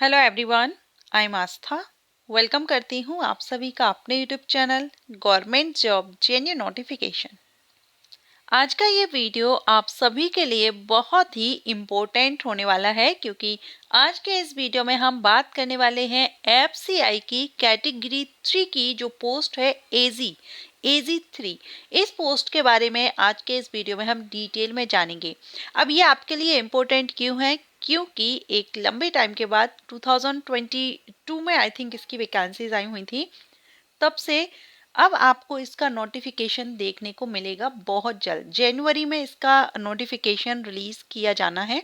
Hello everyone, I am Aastha. Welcome करती हूँ आप सभी का अपने YouTube channel government job जेन्यू notification. आज का ये वीडियो आप सभी के लिए बहुत ही इम्पोर्टेंट होने वाला है क्योंकि आज के इस वीडियो में हम बात करने वाले हैं एफसीआई की कैटेगरी 3 की जो पोस्ट है एजी 3। इस पोस्ट के बारे में आज के इस वीडियो में हम डिटेल में जानेंगे। अब ये आपके लिए इम्पोर्टेंट क्यों है? क्योंकि एक लंबे टाइम के बाद 2022 में आई थिंक इसकी वैकेंसीज आई हुई थी, तब से अब आपको इसका नोटिफिकेशन देखने को मिलेगा बहुत जल्द। जनवरी में इसका नोटिफिकेशन रिलीज किया जाना है,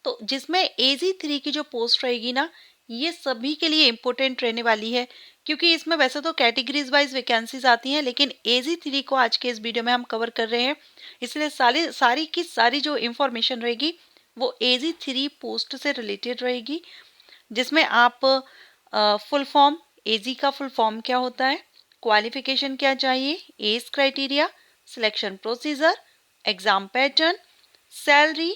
तो जिसमें एजी 3 की जो पोस्ट रहेगी ना, ये सभी के लिए इम्पोर्टेंट रहने वाली है क्योंकि इसमें वैसे तो कैटेगरीज वाइज वैकेंसीज आती हैं, लेकिन एजी 3 को आज के इस वीडियो में हम कवर कर रहे हैं, इसलिए सारी की सारी जो इंफॉर्मेशन रहेगी वो एजी 3 पोस्ट से रिलेटेड रहेगी। जिसमें आप फुल फॉर्म, एजी का फुल फॉर्म क्या होता है, क्वालिफिकेशन क्या चाहिए, age criteria, selection procedure, exam pattern, salary,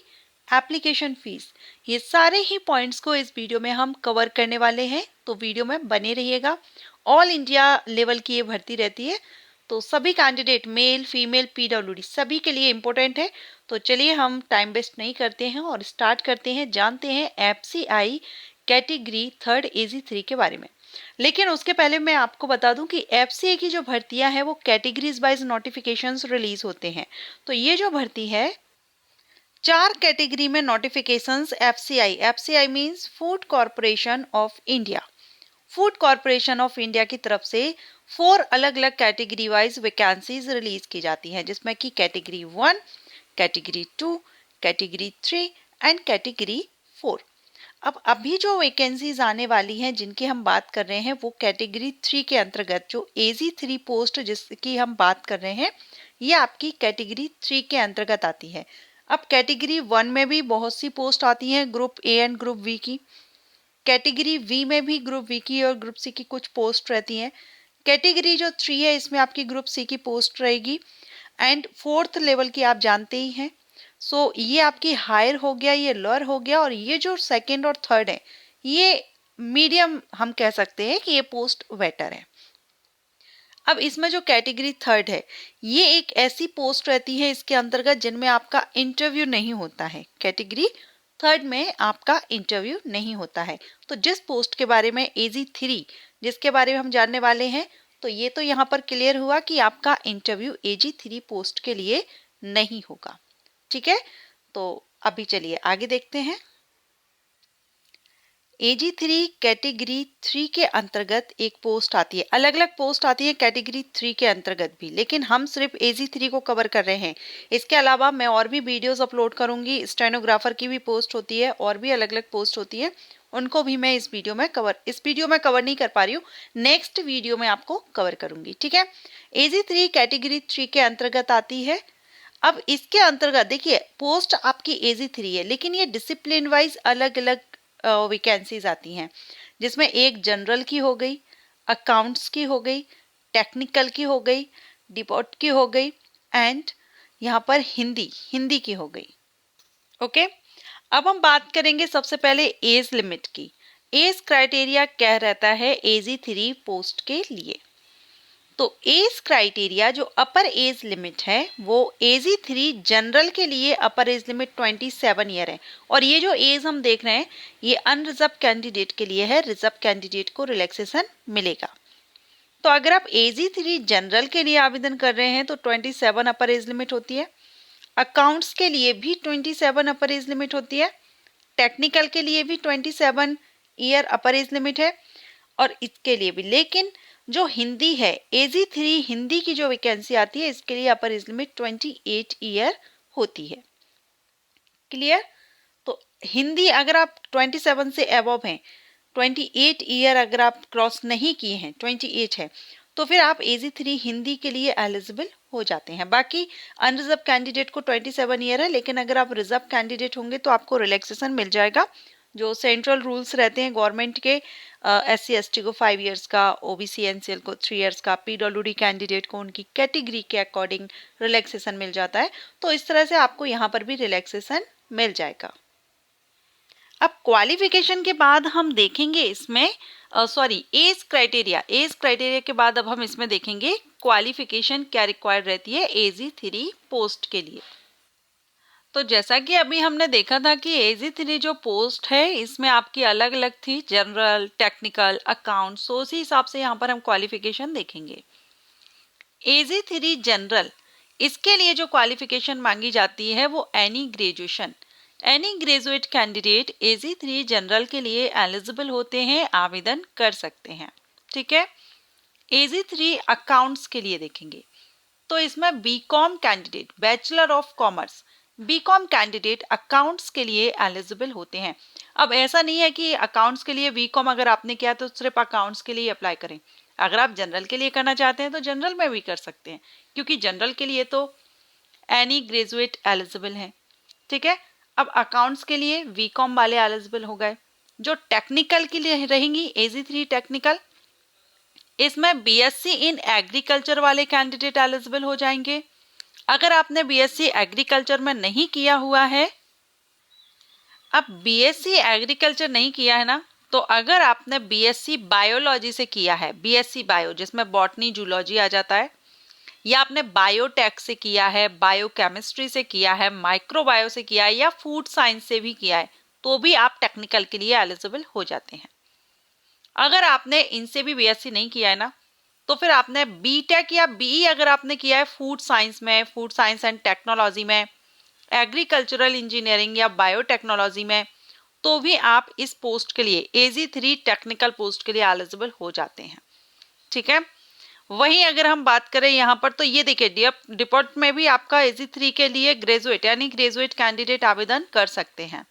application fees, ये सारे ही पॉइंट्स को इस वीडियो में हम कवर करने वाले हैं, तो वीडियो में बने रहिएगा। ऑल इंडिया लेवल की ये भर्ती रहती है, तो सभी कैंडिडेट मेल फीमेल पीडब्ल्यूडी सभी के लिए इम्पोर्टेंट है। तो चलिए हम टाइम वेस्ट नहीं करते हैं और स्टार्ट करते हैं, जानते हैं एफसीआई कैटेगरी 3 एजी 3 के बारे में। लेकिन उसके पहले मैं आपको बता दूं कि एफसीआई की जो भर्तियां हैं वो कैटेगरीज वाइज नोटिफिकेशंस रिलीज होते हैं। तो ये जो भर्ती है 4 कैटेगरी में notifications FCI means food corporation of India, food corporation of India की तरफ से 4 अलग अलग कैटेगरी वाइज वैकेंसीज रिलीज की जाती हैं, जिसमें कि category 1, category 2, category 3 and category 4। अब अभी जो वैकेंसीज आने वाली हैं जिनकी हम बात कर रहे हैं वो कैटेगरी 3 के अंतर्गत, जो एजी 3 पोस्ट जिसकी हम बात कर रहे हैं ये आपकी कैटेगरी 3 के अंतर्गत आती है। अब कैटेगरी 1 में भी बहुत सी पोस्ट आती हैं, group A and group B की। कैटेगरी वी में भी ग्रुप वी की और ग्रुप सी की कुछ पोस्ट रहती हैं। कैटेगरी जो 3 है इसमें आपकी ग्रुप सी की पोस्ट रहेगी एंड 4th लेवल की आप जानते ही हैं। सो ये आपकी हायर हो गया, ये लोअर हो गया, और ये जो सेकंड और थर्ड है ये मीडियम हम कह सकते हैं कि ये पोस्ट वेटर है। अब इसमें जो कैटेगरी 3 है ये एक ऐसी पोस्ट रहती है इसके अंतर्गत जिनमें आपका इंटरव्यू नहीं होता है। कैटेगरी 3 में आपका इंटरव्यू नहीं होता है। तो जिस पोस्ट के बारे में एजी 3 जिसके बारे में हम जानने वाले हैं, तो ये तो यहाँ पर क्लियर हुआ कि आपका इंटरव्यू एजी 3 पोस्ट के लिए नहीं होगा। ठीक है, तो अभी चलिए आगे देखते हैं। एजी 3 कैटेगरी 3 के अंतर्गत एक पोस्ट आती है, अलग अलग पोस्ट आती है कैटेगरी 3 के अंतर्गत भी, लेकिन हम सिर्फ एजी 3 को कवर कर रहे हैं। इसके अलावा मैं और भी वीडियोस अपलोड करूंगी, स्टेनोग्राफर की भी पोस्ट होती है और भी अलग अलग पोस्ट होती है, उनको भी मैं इस वीडियो में कवर नहीं कर पा रही हूँ, नेक्स्ट वीडियो में आपको कवर करूंगी। ठीक है, एजी 3 कैटेगरी 3 के अंतर्गत आती है। अब इसके अंतर्गत देखिए पोस्ट आपकी एजी 3 है, लेकिन ये डिसिप्लिन वाइज अलग अलग वैकेंसीज आती हैं, जिसमें एक जनरल की हो गई, अकाउंट्स की हो गई, टेक्निकल की हो गई, डिपोट की हो गई एंड यहाँ पर हिंदी की हो गई। ओके, अब हम बात करेंगे सबसे पहले एज लिमिट की। एज क्राइटेरिया क्या रहता है एजी 3 पोस्ट के लिए? तो एज क्राइटेरिया जो अपर एज लिमिट है वो एजी 3 जनरल के लिए अपर एज लिमिट 27 ईयर है, और ये जो एज हम देख रहे हैं ये अनरिजर्व कैंडिडेट के लिए है, रिजर्व कैंडिडेट को रिलैक्सेशन मिलेगा। तो अगर आप एजी 3 जनरल के लिए आवेदन कर रहे हैं तो 27 अपर एज लिमिट होती है, अकाउंट्स के लिए भी 27 अपर एज लिमिट होती है, टेक्निकल के लिए भी 27 ईयर अपर एज लिमिट है, और इसके लिए भी। लेकिन जो हिंदी है एजी 3 हिंदी की जो वैकेंसी आती है इसके लिए अपर एज लिमिट 28 ईयर होती है। क्लियर? तो हिंदी अगर आप 27 से अबव हैं, 28 ईयर अगर आप क्रॉस नहीं किए हैं, 28 है, तो फिर आप एजी 3 हिंदी के लिए एलिजिबल हो जाते हैं। बाकी अनरिजर्व कैंडिडेट को 27 ईयर है, लेकिन अगर आप रिजर्व कैंडिडेट होंगे तो आपको रिलैक्सेशन मिल जाएगा। जो सेंट्रल रूल्स रहते हैं गवर्नमेंट के, SC ST को 5 इयर्स का, ओबीसी एनसीएल को 3 इयर्स का, पीडब्ल्यूडी कैंडिडेट को उनकी कैटेगरी के अकॉर्डिंग रिलैक्सेशन मिल जाता है। तो इस तरह से आपको यहाँ पर भी रिलैक्सेशन मिल जाएगा। अब क्वालिफिकेशन के बाद हम देखेंगे इसमें एज क्राइटेरिया के बाद अब हम इसमें देखेंगे क्वालिफिकेशन क्या रिक्वायर्ड रहती है AZ3 पोस्ट के लिए। तो जैसा कि अभी हमने देखा था कि AZ3 जो पोस्ट है इसमें आपकी अलग अलग थी, जनरल, टेक्निकल, अकाउंट्स, तो उसी हिसाब से यहाँ पर हम क्वालिफिकेशन देखेंगे। AZ3 जनरल, इसके लिए जो क्वालिफिकेशन मांगी जाती है वो any graduate candidate AZ3 general के लिए एलिजिबल होते हैं, आवेदन कर सकते हैं। ठीक है। AZ3 अकाउंट्स के लिए देखेंगे तो इसमें BCom candidate, bachelor of commerce, BCom candidate accounts के लिए एलिजिबल होते हैं। अब ऐसा नहीं है कि अकाउंट्स के लिए बीकॉम अगर आपने किया तो सिर्फ अकाउंट्स के लिए अप्लाई करें। अगर आप जनरल के लिए करना चाहते हैं तो जनरल में भी कर सकते हैं, क्योंकि जनरल के लिए तो एनी ग्रेजुएट एलिजिबल हैं। ठीक है। अब अकाउंट्स के लिए बीकॉम वाले एलिजिबल हो गए। जो टेक्निकल के लिए रहेंगी AZ3 टेक्निकल, इसमें BSc इन एग्रीकल्चर वाले कैंडिडेट एलिजिबल हो जाएंगे। अगर आपने BSc एग्रीकल्चर में नहीं किया हुआ है, अब BSc एग्रीकल्चर नहीं किया है ना, तो अगर आपने BSc बायोलॉजी से किया है, BSc बायो जिसमें बॉटनी जूलॉजी आ जाता है, या आपने बायोटेक से किया है, बायोकेमिस्ट्री से किया है, माइक्रोबायो से किया है, या फूड साइंस से भी किया है, तो भी आप टेक्निकल के लिए एलिजिबल हो जाते हैं। अगर आपने इनसे भी BSc नहीं किया है ना, तो फिर आपने BTech या BE अगर आपने किया है फूड साइंस में, फूड साइंस एंड टेक्नोलॉजी में, एग्रीकल्चरल इंजीनियरिंग या बायोटेक्नोलॉजी में, तो भी आप इस पोस्ट के लिए AZ3 टेक्निकल पोस्ट के लिए एलिजिबल हो जाते हैं। ठीक है। वहीं अगर हम बात करें यहाँ पर, तो ये देखिए डिपार्ट में भी आपका AZ3 के लिए ग्रेजुएट यानी ग्रेजुएट कैंडिडेट आवेदन कर सकते हैं।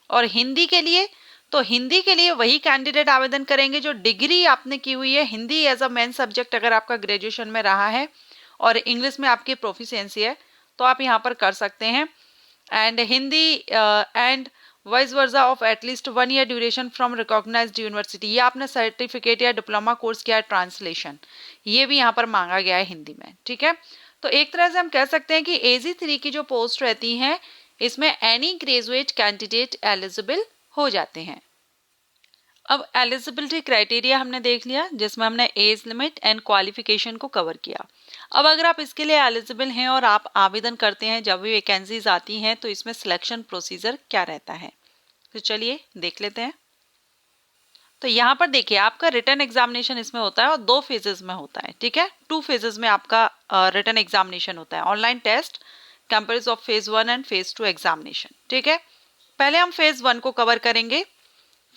और हिंदी के लिए, तो हिंदी के लिए वही कैंडिडेट आवेदन करेंगे जो डिग्री आपने की हुई है, Hindi as a main subject अगर आपका ग्रेजुएशन में रहा है और इंग्लिश में आपकी प्रोफिशिएंसी है तो आप यहाँ पर कर सकते हैं। And Hindi and vice versa of at least 1 year duration from recognised university, ये आपने सर्टिफिकेट या डिप्लोमा कोर्स किया है, ट्रांसलेशन, ये भी यहाँ पर मांगा गया है हिंदी में। ठीक है। तो एक तरह से हम कह सकते हैं कि AZ3 की जो पोस्ट रहती हैं इसमें एनी ग्रेजुएट कैंडिडेट एलिजिबल हो जाते हैं। अब एलिजिबिलिटी क्राइटेरिया हमने देख लिया जिसमें हमने एज लिमिट एंड क्वालिफिकेशन को कवर किया। अब अगर आप इसके लिए एलिजिबल हैं और आप आवेदन करते हैं, जब भी वैकेंसीज आती हैं तो इसमें सिलेक्शन प्रोसीजर क्या रहता है, तो चलिए देख लेते हैं। तो यहाँ पर देखिए आपका रिटन एग्जामिनेशन इसमें होता है और 2 फेजेस में होता है। ठीक है। 2 फेजेस में आपका रिटन एग्जामिनेशन होता है, online test comparison of phase 1 and phase 2 examination. ठीक है। पहले हम फेज 1 को कवर करेंगे।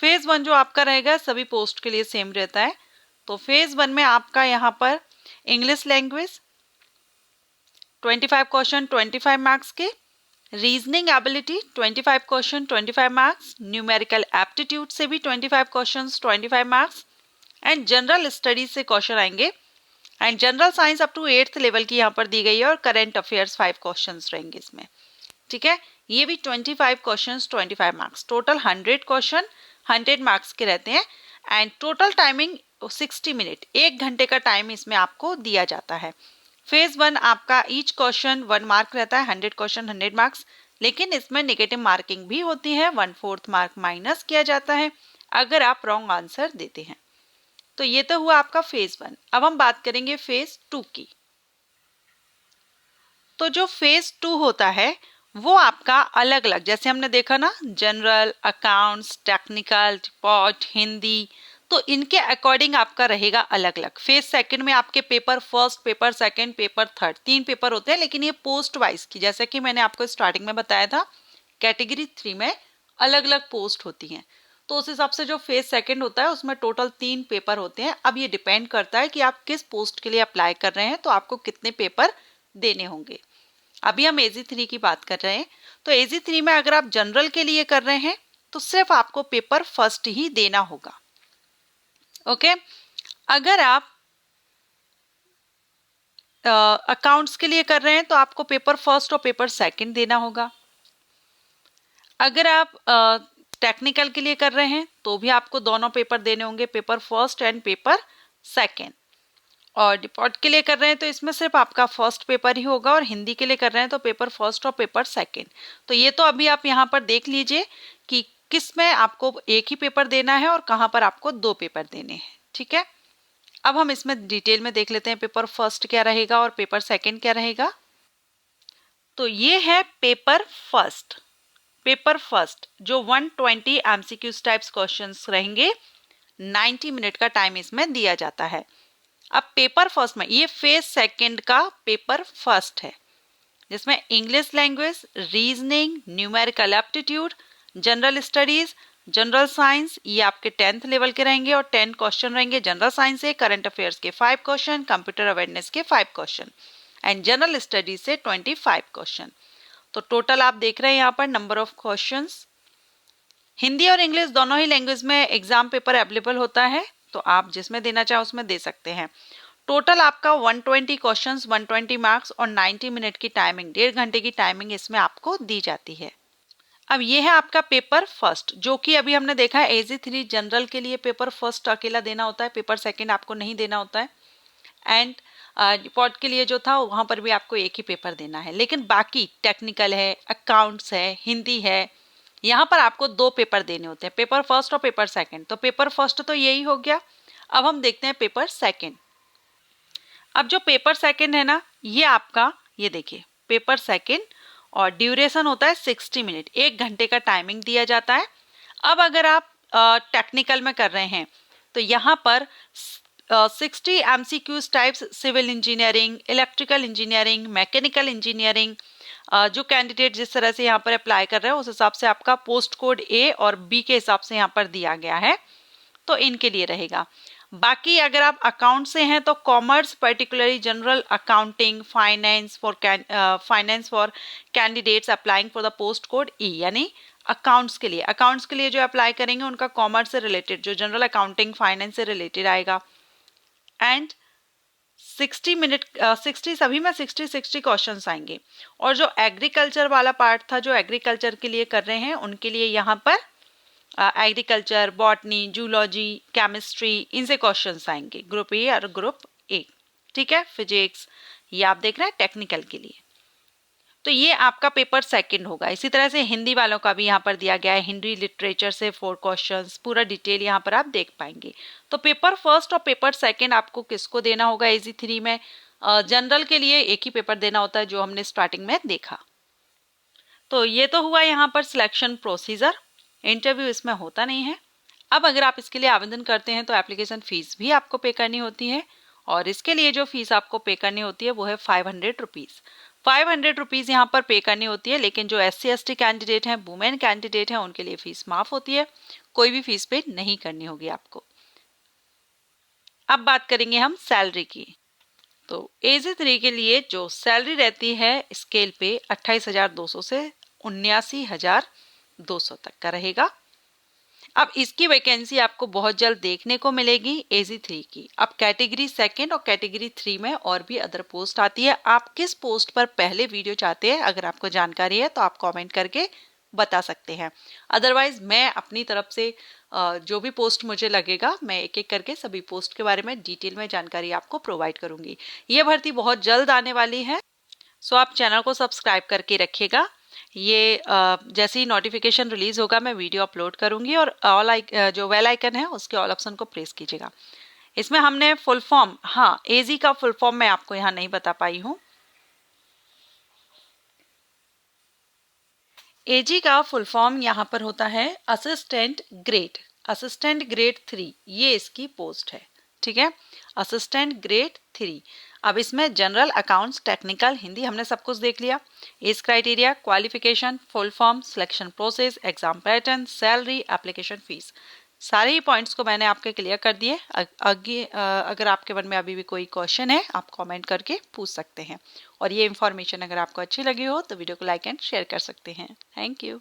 फेज 1 जो आपका रहेगा सभी पोस्ट के लिए सेम रहता है। तो फेज 1 में आपका यहाँ पर इंग्लिश लैंग्वेज 25 क्वेश्चन 25 मार्क्स के, reasoning ability 25 question 25 marks, numerical aptitude से भी 25 questions 25 marks, and general studies से क्वेश्चन आएंगे। And general science up to 8th level की यहाँ पर दी गई है और करंट अफेयर्स 5 क्वेश्चंस रहेंगे इसमें। ठीक है। ये भी 25 questions 25 marks, total 100 question 100 marks के रहते हैं। एंड टोटल टाइमिंग 60 मिनट, 1 घंटे का टाइम इसमें आपको दिया जाता है। फेज 1 आपका ईच क्वेश्चन 1 मार्क रहता है, 100 क्वेश्चन 100 मार्क्स, लेकिन इसमें नेगेटिव मार्किंग भी होती है, 1/4 मार्क माइनस किया जाता है अगर आप रॉन्ग आंसर देते हैं। तो ये तो हुआ आपका फेज 1। अब हम बात करेंगे फेज 2 की। तो जो फेज 2 होता है वो आपका अलग अलग, जैसे हमने देखा ना general, accounts, technical, report, Hindi, तो इनके अकॉर्डिंग आपका रहेगा अलग अलग। फेज 2 में आपके paper first, paper second, paper third, 3 paper होते हैं, लेकिन ये पोस्ट वाइज की, जैसे कि मैंने आपको स्टार्टिंग में बताया था कैटेगरी 3 में अलग अलग पोस्ट होती हैं। तो उस हिसाब से जो फेज 2 होता है उसमें टोटल 3 पेपर होते हैं। अब ये डिपेंड करता है कि आप किस पोस्ट के लिए अप्लाई कर रहे हैं तो आपको कितने पेपर देने होंगे। अभी हम AZ3 की बात कर रहे हैं। तो AZ3 में अगर आप जनरल के लिए कर रहे हैं तो सिर्फ आपको पेपर फर्स्ट ही देना होगा। ओके। अगर आप अकाउंट्स के लिए कर रहे हैं तो आपको पेपर फर्स्ट और पेपर सेकंड देना होगा। अगर आप टेक्निकल के लिए कर रहे हैं तो भी आपको दोनों पेपर देने होंगे, paper first and paper second. और डिपोर्ट के लिए कर रहे हैं तो इसमें सिर्फ आपका फर्स्ट पेपर ही होगा, और हिंदी के लिए कर रहे हैं तो पेपर फर्स्ट और पेपर सेकंड। तो ये तो अभी आप यहाँ पर देख लीजिए कि किस में आपको एक ही पेपर देना है और कहाँ पर आपको 2 पेपर देने हैं। ठीक है, अब हम इसमें डिटेल में देख लेते हैं पेपर फर्स्ट क्या रहेगा और पेपर सेकंड क्या रहेगा। तो ये है पेपर फर्स्ट। पेपर फर्स्ट जो 120 एमसीक्यूज टाइप्स क्वेश्चंस रहेंगे, 90 मिनट का टाइम इसमें दिया जाता है। अब पेपर फर्स्ट में ये फेज सेकंड का पेपर फर्स्ट है, जिसमें English language, reasoning, numerical aptitude, general studies, general science, ये आपके 10th लेवल के रहेंगे और 10 क्वेश्चन रहेंगे जनरल साइंस से, करंट अफेयर्स के 5 क्वेश्चन, कंप्यूटर अवेयरनेस के 5 क्वेश्चन एंड जनरल स्टडीज से 25 क्वेश्चन। तो टोटल आप देख रहे हैं यहाँ पर नंबर ऑफ क्वेश्चंस। हिंदी और इंग्लिश दोनों ही लैंग्वेज में एग्जाम पेपर अवेलेबल होता है, तो आप जिसमें देना चाहो उसमें दे सकते हैं। टोटल आपका 120 क्वेश्चंस, 120 मार्क्स और 90 मिनट की टाइमिंग, 1.5 घंटे की टाइमिंग इसमें आपको दी जाती है। अब ये है आपका पेपर फर्स्ट, जो कि अभी हमने देखा है AZ3 जनरल के लिए पेपर फर्स्ट अकेला देना होता है, पेपर सेकंड आपको नहीं देना होता है। एंड रिपोर्ट के लिए जो था वहां पर भी आपको एक ही पेपर देना है, लेकिन बाकी टेक्निकल है, अकाउंट्स है, हिंदी है, यहाँ पर आपको 2 पेपर देने होते हैं, पेपर फर्स्ट और पेपर सेकंड। तो पेपर फर्स्ट तो यही हो गया। अब हम देखते हैं पेपर सेकंड। अब जो पेपर सेकंड है ना, ये आपका, ये देखिए पेपर सेकंड और ड्यूरेशन होता है 60 मिनट, 1 घंटे का टाइमिंग दिया जाता है। अब अगर आप टेक्निकल में कर रहे हैं तो यहाँ पर 60 MCQs types civil engineering, electrical engineering, mechanical engineering, जो कैंडिडेट जिस तरह से यहाँ पर अप्लाई कर रहे हैं उस हिसाब से आपका पोस्ट कोड A और B के हिसाब से यहाँ पर दिया गया है, तो इनके लिए रहेगा। बाकी अगर आप अकाउंट से हैं तो commerce, particularly general accounting, finance for candidates applying for the post code E, यानी अकाउंट्स के लिए जो अप्लाई करेंगे उनका कॉमर्स से रिलेटेड, जो जनरल अकाउंटिंग फाइनेंस से रिलेटेड आएगा। एंड 60 मिनट 60 सभी में 60 क्वेश्चंस आएंगे। और जो एग्रीकल्चर वाला पार्ट था, जो एग्रीकल्चर के लिए कर रहे हैं उनके लिए यहाँ पर एग्रीकल्चर, बॉटनी, जूलॉजी, केमिस्ट्री, इनसे क्वेश्चंस आएंगे, ग्रुप ए और ग्रुप ए। ठीक है, फिजिक्स, ये आप देख रहे हैं टेक्निकल के लिए। तो ये आपका पेपर सेकंड होगा। इसी तरह से हिंदी वालों का भी यहाँ पर दिया गया है, हिंदी लिटरेचर से 4 क्वेश्चंस, पूरा डिटेल यहाँ पर आप देख पाएंगे। तो पेपर फर्स्ट और पेपर सेकंड आपको किसको देना होगा AZ3 में? जनरल के लिए एक ही पेपर देना होता है, जो हमने स्टार्टिंग में देखा। तो ये तो हुआ यहाँ पर सिलेक्शन प्रोसीजर, इंटरव्यू इसमें होता नहीं है। अब अगर आप इसके लिए आवेदन करते हैं तो एप्लीकेशन फीस भी आपको पे करनी होती है, और इसके लिए जो फीस आपको पे करनी होती है वो है 500 रुपीज़। 500 रुपीज़ यहाँ पर पे करनी होती है, लेकिन जो SC ST कैंडिडेट हैं, वुमेन कैंडिडेट हैं, उनके लिए फीस माफ होती है, कोई भी फीस पे नहीं करनी होगी आपको। अब बात करेंगे हम सैलरी की। तो AZ3 के लिए जो सैलरी रहती है स्केल पे 28,200 से 79,200 तक का रहेगा। अब इसकी वैकेंसी आपको बहुत जल्द देखने को मिलेगी AZ3 की। अब कैटेगरी सेकंड और कैटेगरी 3 में और भी अदर पोस्ट आती है। आप किस पोस्ट पर पहले वीडियो चाहते हैं, अगर आपको जानकारी है तो आप कमेंट करके बता सकते हैं। अदरवाइज मैं अपनी तरफ से जो भी पोस्ट मुझे लगेगा, मैं एक एक करके सभी पोस्ट के बारे में डिटेल में जानकारी आपको प्रोवाइड करूंगी। ये भर्ती बहुत जल्द आने वाली है, सो आप चैनल को सब्सक्राइब करके रखिएगा। ये जैसे ही नोटिफिकेशन रिलीज होगा मैं वीडियो अपलोड करूंगी, और जो बेल आइकन है उसके ऑल ऑप्शन को प्रेस कीजिएगा। इसमें हमने फुल फॉर्म, हाँ AZ का फुल फॉर्म मैं आपको यहाँ नहीं बता पाई हूँ। AG का फुल फॉर्म यहाँ पर होता है असिस्टेंट ग्रेड 3, ये इसकी पोस्ट है। ठीक है, असिस्टेंट ग्रेड 3। अब इसमें जनरल, अकाउंट्स, टेक्निकल, हिंदी हमने सब कुछ देख लिया। Age criteria, qualification, full form, selection process, exam pattern, salary, application fees, सारे ही पॉइंट्स को मैंने आपके क्लियर कर दिए। अगर आपके मन में अभी भी कोई क्वेश्चन है आप कमेंट करके पूछ सकते हैं, और ये इन्फॉर्मेशन अगर आपको अच्छी लगी हो तो वीडियो को लाइक एंड शेयर कर सकते हैं। Thank you.